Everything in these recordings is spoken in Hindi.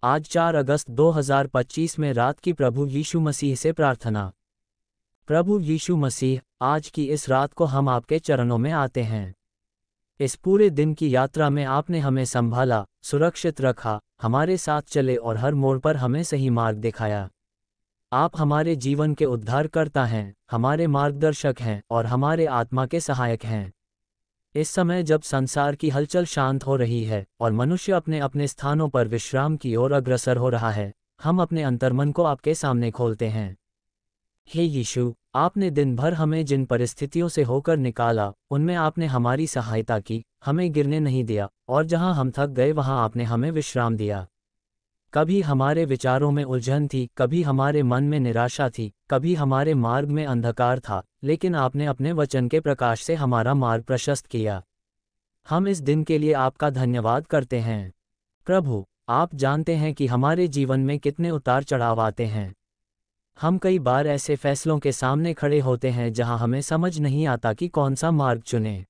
आज 4 अगस्त 2025 में रात की प्रभु यीशु मसीह से प्रार्थना। प्रभु यीशु मसीह, आज की इस रात को हम आपके चरणों में आते हैं। इस पूरे दिन की यात्रा में आपने हमें संभाला, सुरक्षित रखा, हमारे साथ चले और हर मोड़ पर हमें सही मार्ग दिखाया। आप हमारे जीवन के उद्धारकर्ता हैं, हमारे मार्गदर्शक हैं और हमारे आत्मा के सहायक हैं। इस समय जब संसार की हलचल शांत हो रही है और मनुष्य अपने अपने स्थानों पर विश्राम की ओर अग्रसर हो रहा है, हम अपने अंतर्मन को आपके सामने खोलते हैं। हे यीशु, आपने दिन भर हमें जिन परिस्थितियों से होकर निकाला, उनमें आपने हमारी सहायता की, हमें गिरने नहीं दिया, और जहां हम थक गए वहां आपने हमें विश्राम दिया। कभी हमारे विचारों में उलझन थी, कभी हमारे मन में निराशा थी, कभी हमारे मार्ग में अंधकार था, लेकिन आपने अपने वचन के प्रकाश से हमारा मार्ग प्रशस्त किया। हम इस दिन के लिए आपका धन्यवाद करते हैं। प्रभु, आप जानते हैं कि हमारे जीवन में कितने उतार चढ़ाव आते हैं। हम कई बार ऐसे फैसलों के सामने खड़े होते हैं जहां हमें समझ नहीं आता कि कौन सा मार्ग चुनें।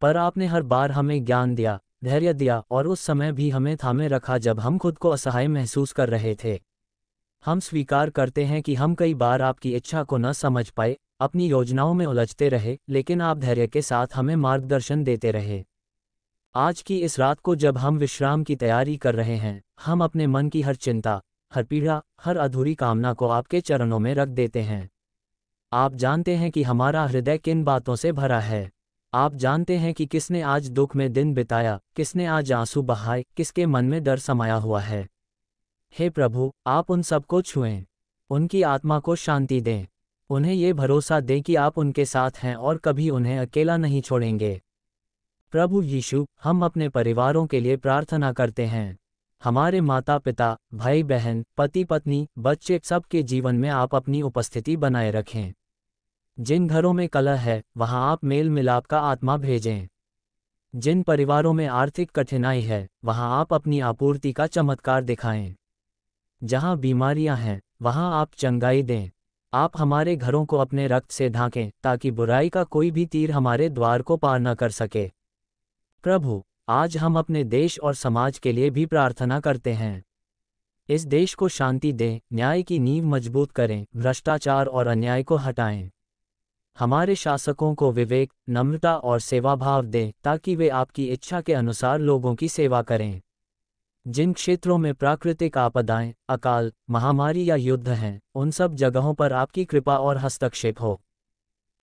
पर आपने हर बार हमें ज्ञान दिया, धैर्य दिया और उस समय भी हमें थामे रखा जब हम खुद को असहाय महसूस कर रहे थे। हम स्वीकार करते हैं कि हम कई बार आपकी इच्छा को न समझ पाए, अपनी योजनाओं में उलझते रहे, लेकिन आप धैर्य के साथ हमें मार्गदर्शन देते रहे। आज की इस रात को जब हम विश्राम की तैयारी कर रहे हैं, हम अपने मन की हर चिंता, हर पीड़ा, हर अधूरी कामना को आपके चरणों में रख देते हैं। आप जानते हैं कि हमारा हृदय किन बातों से भरा है। आप जानते हैं कि किसने आज दुख में दिन बिताया, किसने आज आंसू बहाए, किसके मन में डर समाया हुआ है। हे प्रभु, आप उन सबको छुएं, उनकी आत्मा को शांति दें, उन्हें ये भरोसा दें कि आप उनके साथ हैं और कभी उन्हें अकेला नहीं छोड़ेंगे। प्रभु यीशु, हम अपने परिवारों के लिए प्रार्थना करते हैं। हमारे माता पिता, भाई बहन, पति पत्नी, बच्चे, सबके जीवन में आप अपनी उपस्थिति बनाए रखें। जिन घरों में कलह है, वहां आप मेल मिलाप का आत्मा भेजें। जिन परिवारों में आर्थिक कठिनाई है, वहां आप अपनी आपूर्ति का चमत्कार दिखाएं। जहां बीमारियां हैं, वहां आप चंगाई दें। आप हमारे घरों को अपने रक्त से ढांकें ताकि बुराई का कोई भी तीर हमारे द्वार को पार न कर सके। प्रभु, आज हम अपने देश और समाज के लिए भी प्रार्थना करते हैं। इस देश को शांति दें, न्याय की नींव मजबूत करें, भ्रष्टाचार और अन्याय को हटाएं। हमारे शासकों को विवेक, नम्रता और सेवाभाव दें ताकि वे आपकी इच्छा के अनुसार लोगों की सेवा करें। जिन क्षेत्रों में प्राकृतिक आपदाएं, अकाल, महामारी या युद्ध हैं, उन सब जगहों पर आपकी कृपा और हस्तक्षेप हो।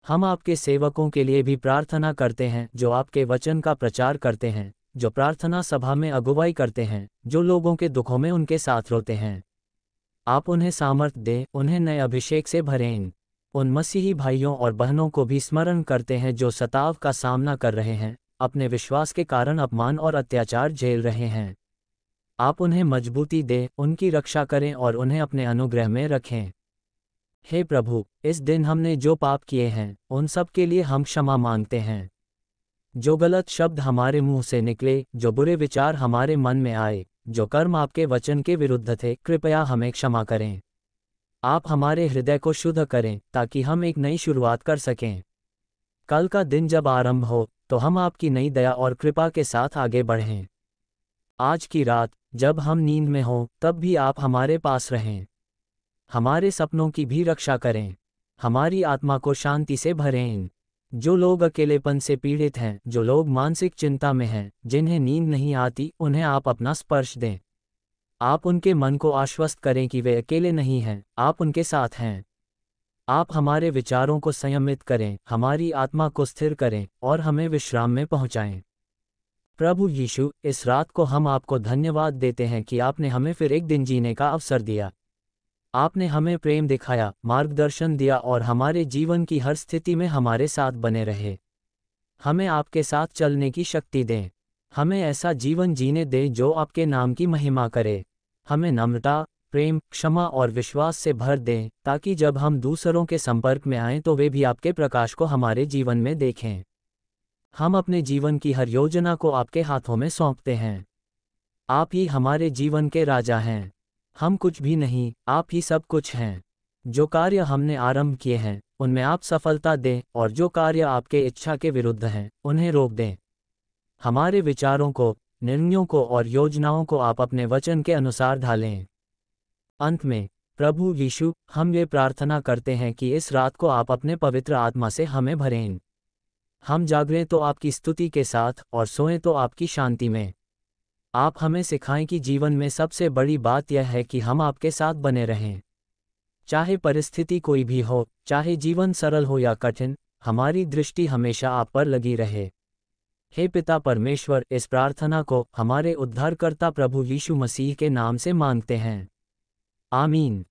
हम आपके सेवकों के लिए भी प्रार्थना करते हैं जो आपके वचन का प्रचार करते हैं, जो प्रार्थना सभा में अगुवाई करते हैं, जो लोगों के दुखों में उनके साथ रोते हैं। आप उन्हें सामर्थ दें, उन्हें नए अभिषेक से भरें। उन मसीही भाइयों और बहनों को भी स्मरण करते हैं जो सताव का सामना कर रहे हैं, अपने विश्वास के कारण अपमान और अत्याचार झेल रहे हैं। आप उन्हें मजबूती दें, उनकी रक्षा करें और उन्हें अपने अनुग्रह में रखें। हे प्रभु, इस दिन हमने जो पाप किए हैं, उन सब के लिए हम क्षमा मांगते हैं। जो गलत शब्द हमारे मुंह से निकले, जो बुरे विचार हमारे मन में आए, जो कर्म आपके वचन के विरुद्ध थे, कृपया हमें क्षमा करें। आप हमारे हृदय को शुद्ध करें ताकि हम एक नई शुरुआत कर सकें। कल का दिन जब आरंभ हो, तो हम आपकी नई दया और कृपा के साथ आगे बढ़ें। आज की रात, जब हम नींद में हों, तब भी आप हमारे पास रहें। हमारे सपनों की भी रक्षा करें। हमारी आत्मा को शांति से भरें। जो लोग अकेलेपन से पीड़ित हैं, जो लोग मानसिक चिंता में हैं, जिन्हें नींद नहीं आती, उन्हें आप अपना स्पर्श दें। आप उनके मन को आश्वस्त करें कि वे अकेले नहीं हैं, आप उनके साथ हैं। आप हमारे विचारों को संयमित करें, हमारी आत्मा को स्थिर करें और हमें विश्राम में पहुंचाएं। प्रभु यीशु, इस रात को हम आपको धन्यवाद देते हैं कि आपने हमें फिर एक दिन जीने का अवसर दिया। आपने हमें प्रेम दिखाया, मार्गदर्शन दिया और हमारे जीवन की हर स्थिति में हमारे साथ बने रहे। हमें आपके साथ चलने की शक्ति दें। हमें ऐसा जीवन जीने दें जो आपके नाम की महिमा करे। हमें नम्रता, प्रेम, क्षमा और विश्वास से भर दें ताकि जब हम दूसरों के संपर्क में आएं तो वे भी आपके प्रकाश को हमारे जीवन में देखें। हम अपने जीवन की हर योजना को आपके हाथों में सौंपते हैं। आप ही हमारे जीवन के राजा हैं। हम कुछ भी नहीं, आप ही सब कुछ हैं। जो कार्य हमने आरंभ किए हैं, उनमें आप सफलता दें और जो कार्य आपके इच्छा के विरुद्ध हैं, उन्हें रोक दें। हमारे विचारों को, निर्णयों को और योजनाओं को आप अपने वचन के अनुसार ढालें। अंत में, प्रभु यीशु, हम ये प्रार्थना करते हैं कि इस रात को आप अपने पवित्र आत्मा से हमें भरें। हम जागरें तो आपकी स्तुति के साथ और सोएं तो आपकी शांति में। आप हमें सिखाएं कि जीवन में सबसे बड़ी बात यह है कि हम आपके साथ बने रहें। चाहे परिस्थिति कोई भी हो, चाहे जीवन सरल हो या कठिन, हमारी दृष्टि हमेशा आप पर लगी रहे। हे पिता परमेश्वर, इस प्रार्थना को हमारे उद्धारकर्ता प्रभु यीशु मसीह के नाम से मांगते हैं। आमीन।